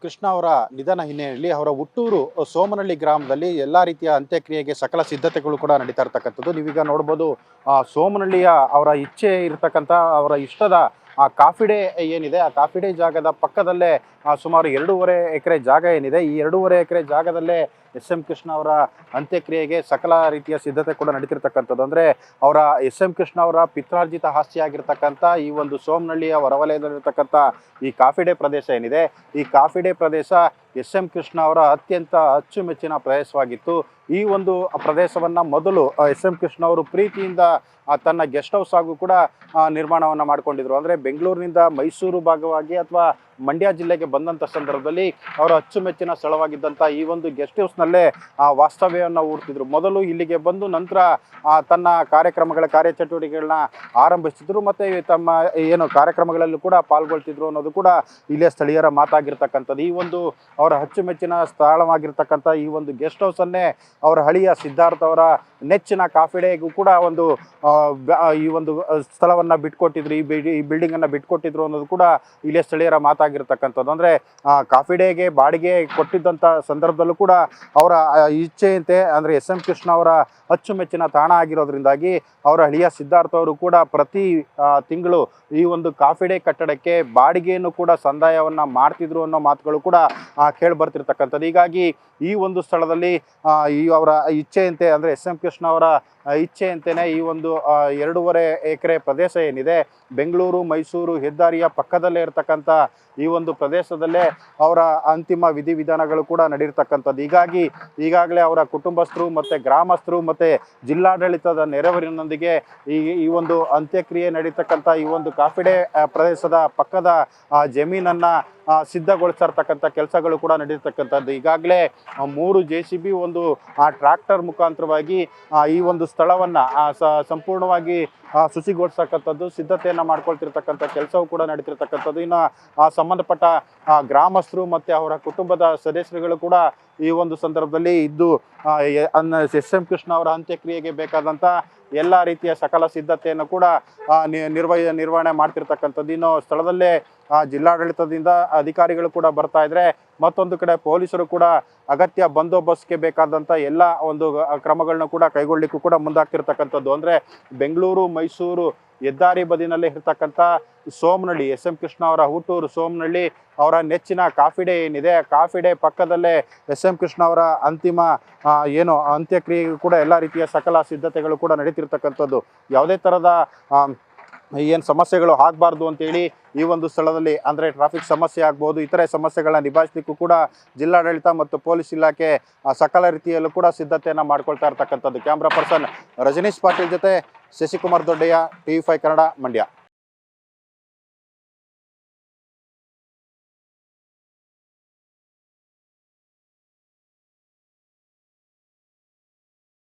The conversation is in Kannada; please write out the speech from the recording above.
ಕೃಷ್ಣ ಅವರ ನಿಧನ ಹಿನ್ನೆಲೆಯಲ್ಲಿ ಅವರ ಹುಟ್ಟೂರು ಸೋಮನಹಳ್ಳಿ ಗ್ರಾಮದಲ್ಲಿ ಎಲ್ಲ ರೀತಿಯ ಅಂತ್ಯಕ್ರಿಯೆಗೆ ಸಕಲ ಸಿದ್ಧತೆಗಳು ಕೂಡ ನಡೀತಾ ಇರ್ತಕ್ಕಂಥದ್ದು. ನೀವೀಗ ನೋಡ್ಬೋದು ಸೋಮನಹಳ್ಳಿಯ ಅವರ ಇಚ್ಛೆ ಇರತಕ್ಕಂಥ ಅವರ ಇಷ್ಟದ ಕಾಫಿ ಡೇ ಏನಿದೆ, ಆ ಕಾಫಿ ಡೇ ಜಾಗದ ಪಕ್ಕದಲ್ಲೇ ಸುಮಾರು 2.5 ಎಕರೆ ಜಾಗ ಏನಿದೆ, ಈ 2.5 ಎಕರೆ ಜಾಗದಲ್ಲೇ ಎಸ್.ಎಂ. ಕೃಷ್ಣ ಅವರ ಅಂತ್ಯಕ್ರಿಯೆಗೆ ಸಕಲ ರೀತಿಯ ಸಿದ್ಧತೆ ಕೂಡ ನಡೀತಿರ್ತಕ್ಕಂಥದ್ದು. ಅಂದರೆ ಅವರ ಎಸ್.ಎಂ. ಕೃಷ್ಣ ಅವರ ಪಿತ್ರಾರ್ಜಿತ ಆಸ್ತಿ ಆಗಿರ್ತಕ್ಕಂಥ ಈ ಒಂದು ಸೋಮನಹಳ್ಳಿಯ ಹೊರವಲಯದಲ್ಲಿರ್ತಕ್ಕಂಥ ಈ ಕಾಫಿ ಡೇ ಪ್ರದೇಶ ಏನಿದೆ, ಈ ಕಾಫಿ ಡೇ ಪ್ರದೇಶ ಎಸ್.ಎಂ. ಕೃಷ್ಣ ಅವರ ಅತ್ಯಂತ ಅಚ್ಚುಮೆಚ್ಚಿನ ಪ್ರದೇಶವಾಗಿತ್ತು. ಈ ಒಂದು ಪ್ರದೇಶವನ್ನು ಮೊದಲು ಎಸ್.ಎಂ. ಕೃಷ್ಣ ಅವರು ಪ್ರೀತಿಯಿಂದ ತನ್ನ ಗೆಸ್ಟ್ ಹೌಸ್ ಆಗೂ ಕೂಡ ನಿರ್ಮಾಣವನ್ನು ಮಾಡ್ಕೊಂಡಿದ್ರು. ಅಂದರೆ ಬೆಂಗಳೂರಿನಿಂದ ಮೈಸೂರು ಭಾಗವಾಗಿ ಅಥವಾ ಮಂಡ್ಯ ಜಿಲ್ಲೆಗೆ ಬಂದಂಥ ಸಂದರ್ಭದಲ್ಲಿ ಅವರ ಅಚ್ಚುಮೆಚ್ಚಿನ ಸ್ಥಳವಾಗಿದ್ದಂಥ ಈ ಒಂದು ಗೆಸ್ಟ್ ಹೌಸ್ನಲ್ಲೇ ವಾಸ್ತವ್ಯವನ್ನು ಹೂಡ್ತಿದ್ರು. ಮೊದಲು ಇಲ್ಲಿಗೆ ಬಂದು ನಂತರ ತನ್ನ ಕಾರ್ಯಚಟುವಟಿಕೆಗಳನ್ನ ಆರಂಭಿಸ್ತಿದ್ರು ಮತ್ತು ತಮ್ಮ ಏನು ಕಾರ್ಯಕ್ರಮಗಳಲ್ಲೂ ಕೂಡ ಪಾಲ್ಗೊಳ್ತಿದ್ರು ಅನ್ನೋದು ಕೂಡ ಇಲ್ಲೇ ಸ್ಥಳೀಯರ ಮಾತಾಗಿರ್ತಕ್ಕಂಥದ್ದು. ಈ ಒಂದು ಅವರ ಅಚ್ಚುಮೆಚ್ಚಿನ ಸ್ಥಳವಾಗಿರ್ತಕ್ಕಂಥ ಈ ಒಂದು ಗೆಸ್ಟ್ ಹೌಸನ್ನೇ ಅವರ ಹಳಿಯ ಸಿದ್ಧಾರ್ಥ ಅವರ ನೆಚ್ಚಿನ ಕಾಫಿ ಡೇಗೂ ಕೂಡ ಈ ಒಂದು ಸ್ಥಳವನ್ನು ಬಿಟ್ಕೊಟ್ಟಿದ್ರು, ಈ ಬಿಲ್ಡಿಂಗನ್ನು ಬಿಟ್ಕೊಟ್ಟಿದ್ರು ಅನ್ನೋದು ಕೂಡ ಇಲ್ಲೇ ಸ್ಥಳೀಯರ ಮಾತಾಗಿರ್ತಕ್ಕಂಥದ್ದು. ಅಂದರೆ ಕಾಫಿ ಡೇಗೆ ಬಾಡಿಗೆ ಕೊಟ್ಟಿದ್ದಂಥ ಸಂದರ್ಭದಲ್ಲೂ ಕೂಡ ಅವರ ಇಚ್ಛೆಯಂತೆ, ಅಂದರೆ ಎಸ್.ಎಂ. ಕೃಷ್ಣ ಅವರ ಅಚ್ಚುಮೆಚ್ಚಿನ ತಾಣ ಆಗಿರೋದ್ರಿಂದಾಗಿ ಅವರ ಹಳಿಯ ಸಿದ್ಧಾರ್ಥ ಅವರು ಕೂಡ ಪ್ರತಿ ತಿಂಗಳು ಈ ಒಂದು ಕಾಫಿ ಡೇ ಕಟ್ಟಡಕ್ಕೆ ಬಾಡಿಗೆಯನ್ನು ಕೂಡ ಸಂದಾಯವನ್ನು ಮಾಡ್ತಿದ್ರು ಅನ್ನೋ ಮಾತುಗಳು ಕೂಡ ಕೇಳಿ ಬರ್ತಿರ್ತಕ್ಕಂಥದ್ದು. ಹೀಗಾಗಿ ಈ ಒಂದು ಸ್ಥಳದಲ್ಲಿ ಈ ಅವರ ಇಚ್ಛೆಯಂತೆ, ಅಂದರೆ ಎಸ್.ಎಂ. ಕೃಷ್ಣ ಅವರ ಇಚ್ಛೆಯಂತೆಯೇ ಈ ಒಂದು 2.5 ಎಕರೆ ಪ್ರದೇಶ ಏನಿದೆ, ಬೆಂಗಳೂರು ಮೈಸೂರು ಹೆದ್ದಾರಿಯ ಪಕ್ಕದಲ್ಲೇ ಇರತಕ್ಕಂಥ ಈ ಒಂದು ಪ್ರದೇಶದಲ್ಲೇ ಅವರ ಅಂತಿಮ ವಿಧಿವಿಧಾನಗಳು ಕೂಡ ನಡೆಯಿರ್ತಕ್ಕಂಥದ್ದು. ಈಗಾಗಲೇ ಅವರ ಕುಟುಂಬಸ್ಥರು ಮತ್ತು ಗ್ರಾಮಸ್ಥರು ಮತ್ತು ಜಿಲ್ಲಾಡಳಿತದ ನೆರವಿನೊಂದಿಗೆ ಈ ಒಂದು ಅಂತ್ಯಕ್ರಿಯೆ ನಡೀತಕ್ಕಂಥ ಈ ಒಂದು ಕಾಫಿ ಡೇ ಪ್ರದೇಶದ ಪಕ್ಕದ ಜಮೀನನ್ನು ಸಿದ್ಧಗೊಳಿಸಿರ್ತಕ್ಕಂಥ ಕೆಲಸಗಳು ಕೂಡ ನಡೀತಕ್ಕಂಥದ್ದು. ಈಗಾಗಲೇ 3 JCB ಒಂದು ಟ್ರ್ಯಾಕ್ಟರ್ ಮುಖಾಂತರವಾಗಿ ಈ ಒಂದು ಸ್ಥಳವನ್ನು ಸಂಪೂರ್ಣವಾಗಿ ಶುಚಿಗೊಳಿಸ್ತಕ್ಕಂಥದ್ದು, ಸಿದ್ಧತೆಯನ್ನು ಮಾಡ್ಕೊಳ್ತಿರ್ತಕ್ಕಂಥ ಕೆಲಸವೂ ಕೂಡ ನಡೀತಿರ್ತಕ್ಕಂಥದ್ದು. ಇನ್ನು ಸಂಬಂಧಪಟ್ಟ ಗ್ರಾಮಸ್ಥರು ಮತ್ತು ಅವರ ಕುಟುಂಬದ ಸದಸ್ಯರುಗಳು ಕೂಡ ಈ ಒಂದು ಸಂದರ್ಭದಲ್ಲಿ ಇದ್ದು ಎಸ್.ಎಂ. ಕೃಷ್ಣ ಅವರ ಅಂತ್ಯಕ್ರಿಯೆಗೆ ಬೇಕಾದಂಥ ಎಲ್ಲ ರೀತಿಯ ಸಕಲ ಸಿದ್ಧತೆಯನ್ನು ಕೂಡ ನಿರ್ವಹಣೆ ಮಾಡ್ತಿರ್ತಕ್ಕಂಥದ್ದು. ಇನ್ನು ಸ್ಥಳದಲ್ಲೇ ಜಿಲ್ಲಾಡಳಿತದಿಂದ ಅಧಿಕಾರಿಗಳು ಕೂಡ ಬರ್ತಾ ಇದ್ರೆ, ಮತ್ತೊಂದು ಕಡೆ ಪೊಲೀಸರು ಕೂಡ ಅಗತ್ಯ ಬಂದೋಬಸ್ತ್ಗೆ ಬೇಕಾದಂಥ ಎಲ್ಲ ಒಂದು ಕ್ರಮಗಳನ್ನ ಕೂಡ ಕೈಗೊಳ್ಳಲಿಕ್ಕೂ ಕೂಡ ಮುಂದಾಗ್ತಿರ್ತಕ್ಕಂಥದ್ದು. ಅಂದರೆ ಬೆಂಗಳೂರು ಮೈಸೂರು ಹೆದ್ದಾರಿ ಬದಿನಲ್ಲೇ ಇರ್ತಕ್ಕಂಥ ಸೋಮನಹಳ್ಳಿ, ಎಸ್.ಎಂ. ಕೃಷ್ಣ ಅವರ ಹುಟ್ಟೂರು ಸೋಮನಹಳ್ಳಿ, ಅವರ ನೆಚ್ಚಿನ ಕಾಫಿ ಡೇ ಏನಿದೆ, ಕಾಫಿ ಡೇ ಪಕ್ಕದಲ್ಲೇ ಎಸ್.ಎಂ. ಕೃಷ್ಣ ಅವರ ಅಂತಿಮ ಅಂತ್ಯಕ್ರಿಯೆಗೂ ಕೂಡ ಎಲ್ಲ ರೀತಿಯ ಸಕಲ ಸಿದ್ಧತೆಗಳು ಕೂಡ ನಡೀತಿರ್ತಕ್ಕಂಥದ್ದು. ಯಾವುದೇ ಥರದ ಏನು ಸಮಸ್ಯೆಗಳು ಆಗಬಾರ್ದು ಅಂತೇಳಿ ಈ ಒಂದು ಸ್ಥಳದಲ್ಲಿ, ಅಂದರೆ ಟ್ರಾಫಿಕ್ ಸಮಸ್ಯೆ ಆಗ್ಬೋದು, ಇತರೆ ಸಮಸ್ಯೆಗಳನ್ನ ನಿಭಾಯಿಸಲಿಕ್ಕೂ ಕೂಡ ಜಿಲ್ಲಾಡಳಿತ ಮತ್ತು ಪೊಲೀಸ್ ಇಲಾಖೆ ಸಕಲ ರೀತಿಯಲ್ಲೂ ಕೂಡ ಸಿದ್ಧತೆಯನ್ನು ಮಾಡ್ಕೊಳ್ತಾ ಇರ್ತಕ್ಕಂಥದ್ದು. ಕ್ಯಾಮ್ರಾ ಪರ್ಸನ್ ರಜನೀಶ್ ಪಾಟೀಲ್ ಜೊತೆ ಶಶಿಕುಮಾರ್ ದೊಡ್ಡಯ್ಯ, TV5 ಕನ್ನಡ, ಮಂಡ್ಯ.